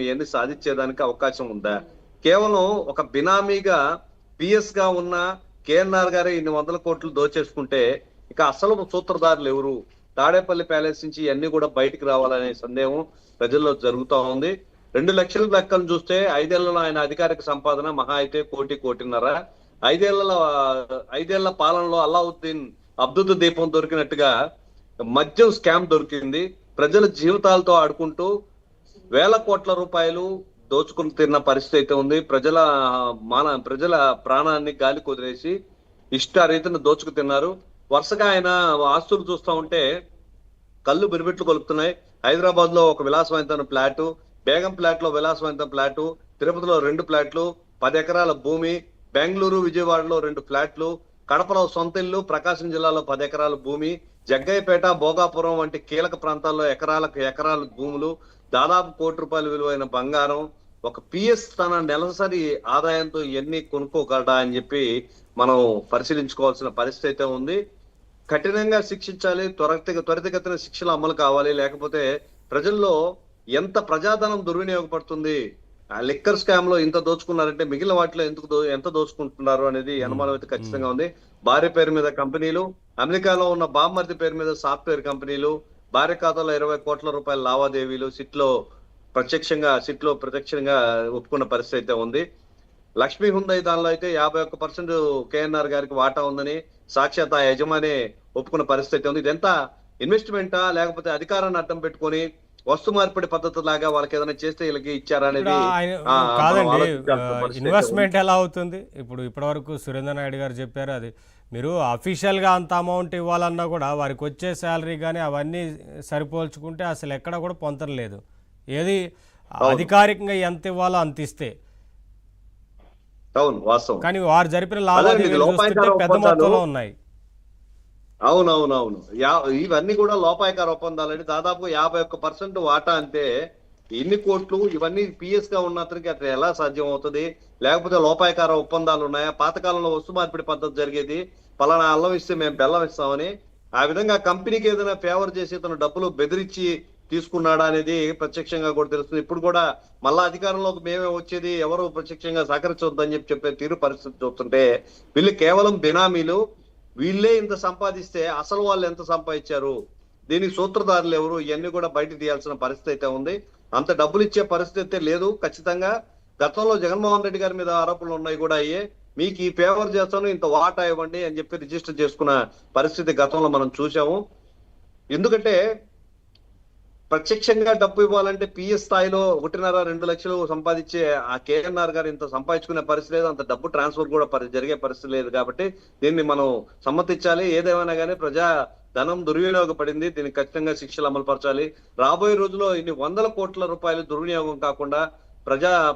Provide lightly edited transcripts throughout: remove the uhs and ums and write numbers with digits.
ఇవన్నీ సాధించేదానికి అవకాశం ఉందా? కేవలం ఒక బినామీగా పిఎస్ గా ఉన్న కేఎన్ఆర్ గారే ఇన్ని వందల కోట్లు దోచేసుకుంటే ఇక అసలు సూత్రధారులు ఎవరు? తాడేపల్లి ప్యాలెస్ నుంచి ఇవన్నీ కూడా బయటికి రావాలనే సందేహం ప్రజల్లో జరుగుతా ఉంది. 2 లక్షల లెక్కను చూస్తే 5 ఏళ్లలో ఆయన అధికారిక సంపాదన మహా అయితే కోటిన్నర. ఐదేళ్ల ఐదేళ్ల పాలనలో అల్లావుద్దీన్ అద్భుత దీపం దొరికినట్టుగా మద్యం స్కామ్ దొరికింది. ప్రజల జీవితాలతో ఆడుకుంటూ వేల కోట్ల రూపాయలు దోచుకుని తిన్న పరిస్థితి అయితే ఉంది. ప్రజల ప్రాణాన్ని గాలి కుదిరేసి ఇష్టారీతిని దోచుకు తిన్నారు. వరుసగా ఆయన ఆస్తులు చూస్తా ఉంటే కళ్ళు బిరిబిట్లు కొలుపుతున్నాయి. హైదరాబాద్ లో ఒక విలాసవంతమైన ఫ్లాటు, బేగం ఫ్లాట్ లో విలాసవంతమైన ఫ్లాటు, తిరుపతిలో 2 ఫ్లాట్లు, 10 ఎకరాల భూమి, బెంగళూరు విజయవాడలో 2 ఫ్లాట్లు, కడపలో సొంత ఇల్లు, ప్రకాశం జిల్లాలో 10 ఎకరాల భూమి, జగ్గయ్యపేట, భోగాపురం వంటి కీలక ప్రాంతాల్లో ఎకరాల భూములు, దాదాపు ₹1 కోటి విలువైన బంగారం. ఒక పిఎస్ తన నెలసరి ఆదాయంతో ఇవన్నీ కొనుక్కోగలడా అని చెప్పి మనం పరిశీలించుకోవాల్సిన పరిస్థితి అయితే ఉంది. కఠినంగా శిక్షించాలి, త్వరితగతిన శిక్షలు అమలు కావాలి. లేకపోతే ప్రజల్లో ఎంత ప్రజాధనం దుర్వినియోగపడుతుంది, ఆ లిక్కర్ స్కామ్ లో ఇంత దోచుకున్నారంటే మిగిలిన వాటిలో ఎంత దోచుకుంటున్నారు అనేది అనుమానం అయితే ఖచ్చితంగా ఉంది. భార్య పేరు మీద కంపెనీలు, అమెరికాలో ఉన్న బామ్మర్ది పేరు మీద సాఫ్ట్వేర్ కంపెనీలు, భార్య ఖాతాలో 20 కోట్ల రూపాయల లావాదేవీలు సిట్లో ప్రత్యక్షంగా ఒప్పుకున్న పరిస్థితి అయితే ఉంది. లక్ష్మీ హుండై దానిలో అయితే 51% కేఎన్ఆర్ గారికి వాటా ఉందని సాక్షాత్ ఆ యజమాని ఒప్పుకున్న పరిస్థితి ఉంది. ఇదంతా ఇన్వెస్ట్మెంటా లేకపోతే అధికారాన్ని అడ్డం పెట్టుకొని వస్తు మార్పిడి పద్ధతి లాగా వాళ్ళకి ఏదైనా చేస్తే వీళ్ళకి ఇచ్చారా అనేది కాదండి. ఇన్వెస్ట్మెంట్ ఎలా అవుతుంది? ఇప్పటివరకు సురేందర్ నాయుడు గారు చెప్పారు, అది మీరు అఫీషియల్గా అంత అమౌంట్ ఇవ్వాలన్నా కూడా వారికి వచ్చే శాలరీ కానీ అవన్నీ సరిపోల్చుకుంటే అసలు ఎక్కడ కూడా పొంతన లేదు. ఏది అధికారికంగా ఎంత ఇవ్వాలో అంత ఇస్తే, కానీ వారు జరిపిన లావాదేవీలు చూస్తుంటే పెద్ద మొత్తంలో ఉన్నాయి. అవునవునవును, ఇవన్నీ కూడా లోపాయకార ఒప్పందాలని. దాదాపు 51% వాటా అంటే ఎన్ని కోట్లు? ఇవన్నీ పిఎస్ గా ఉన్న అతనికి అట్లా ఎలా సాధ్యం అవుతుంది? లేకపోతే లోపాయకార ఒప్పందాలు ఉన్నాయా? పాతకాలంలో వస్తు మార్పిడి పద్ధతి జరిగేది, పలానా అల్లం ఇస్తే మేము బెల్లం ఇస్తామని. ఆ విధంగా కంపెనీకి ఏదైనా ఫేవర్ చేసి తన డబ్బులు బెదిరించి తీసుకున్నాడా అనేది ప్రత్యక్షంగా కూడా తెలుస్తుంది. ఇప్పుడు కూడా మళ్ళా అధికారంలోకి మేమే వచ్చేది, ఎవరు ప్రత్యక్షంగా సహకరించొద్దని చెప్పే తీరు పరిస్థితి చూస్తుంటే వీళ్ళు కేవలం బినామీలు. వీళ్ళే ఇంత సంపాదిస్తే అసలు వాళ్ళు ఎంత సంపాదించారు, దీనికి సూత్రధారులు ఎవరు, ఇవన్నీ కూడా బయట తీయాల్సిన పరిస్థితి అయితే ఉంది. అంత డబ్బులు ఇచ్చే పరిస్థితి అయితే లేదు. ఖచ్చితంగా గతంలో జగన్మోహన్ రెడ్డి గారి మీద ఆరోపణలు ఉన్నాయి కూడా, అయ్యే మీకు ఈ ఫేవర్ చేస్తాను ఇంత వాటా ఇవ్వండి అని చెప్పి రిజిస్టర్ చేసుకున్న పరిస్థితి గతంలో మనం చూసాము. ఎందుకంటే ప్రత్యక్షంగా డబ్బు ఇవ్వాలంటే పిఎస్ స్థాయిలో 1.5-2 లక్షలు సంపాదించే ఆ కేఎన్ఆర్ గారు ఇంత సంపాదించుకునే పరిస్థితి లేదు. అంత డబ్బు ట్రాన్స్ఫర్ కూడా జరిగే పరిస్థితి లేదు. కాబట్టి దీన్ని మనం సమ్మతించాలి. ఏదేమైనా కానీ ప్రజా ధనం దుర్వినియోగపడింది, దీనికి ఖచ్చితంగా శిక్షలు అమలుపరచాలి. రాబోయే రోజుల్లో ఇన్ని 100 కోట్ల రూపాయలు దుర్వినియోగం కాకుండా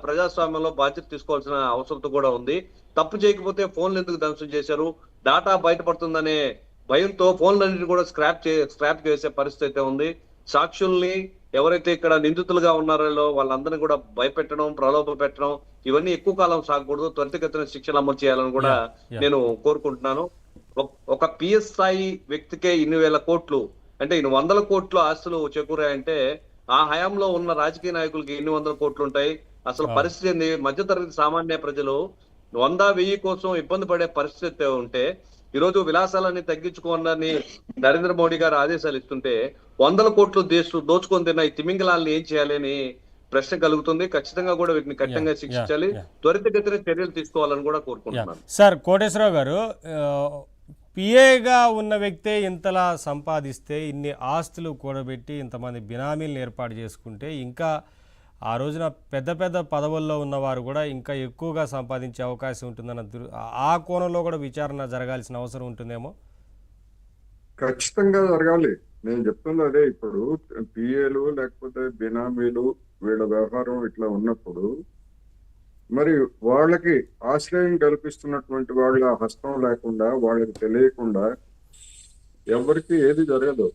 ప్రజాస్వామ్యంలో బాధ్యత తీసుకోవాల్సిన అవసరం కూడా ఉంది. తప్పు చేయకపోతే ఫోన్లు ఎందుకు ధ్వంసం చేశారు? డాటా బయటపడుతుందనే భయంతో ఫోన్లన్నింటినీ కూడా స్క్రాప్ చేసే పరిస్థితి అయితే ఉంది. సాక్షుల్ని ఎవరైతే ఇక్కడ నిందితులుగా ఉన్నారో వాళ్ళందరినీ కూడా భయపెట్టడం, ప్రలోభ పెట్టడం, ఇవన్నీ ఎక్కువ కాలం సాగకూడదు. త్వరితగతిన శిక్షలు అమలు చేయాలని కూడా నేను కోరుకుంటున్నాను. ఒక పిఎస్ స్థాయి వ్యక్తికే ఇన్ని వేల కోట్లు అంటే ఇన్ని 100 కోట్ల ఆస్తులు చేకూరాయంటే ఆ హయాంలో ఉన్న రాజకీయ నాయకులకి ఎన్ని 100 కోట్లు ఉంటాయి? అసలు పరిస్థితి ఏంది? మధ్యతరగతి సామాన్య ప్రజలు 100-1000 కోసం ఇబ్బంది పడే పరిస్థితి ఉంటే ఈరోజు విలాసాలన్నీ తగ్గించుకోవాలని నరేంద్ర మోడీ గారు ఆదేశాలు ఇస్తుంటే 100 కోట్లు దోచుకొని తిన్న ఈ తిమింగలాలను ఏం చేయాలి అని ప్రశ్న కలుగుతుంది. ఖచ్చితంగా కూడా వీటిని కఠినంగా శిక్షించాలి, త్వరితగతిన చర్యలు తీసుకోవాలని కూడా కోరుకుంటున్నాను. సార్, కోటేశ్వరరావు గారు, పిఏగా ఉన్న వ్యక్తే ఇంతలా సంపాదిస్తే, ఇన్ని ఆస్తులు కూడబెట్టి ఇంతమంది బినామీలను ఏర్పాటు చేసుకుంటే, ఇంకా ఆ రోజున పెద్ద పెద్ద పదవుల్లో ఉన్నవారు కూడా ఇంకా ఎక్కువగా సంపాదించే అవకాశం ఉంటుందన్న ఆ కోణంలో కూడా విచారణ జరగాల్సిన అవసరం ఉంటుందేమో. ఖచ్చితంగా జరగాలి. నేను చెప్తుంది అదే. ఇప్పుడు పిఏలు లేకపోతే బినామీలు వీళ్ళ వ్యవహారం ఇట్లా ఉన్నప్పుడు మరి వాళ్ళకి ఆశ్రయం కల్పిస్తున్నటువంటి వాళ్ళ హస్తం లేకుండా, వాళ్ళకి తెలియకుండా ఎవరికి ఏది జరగదు.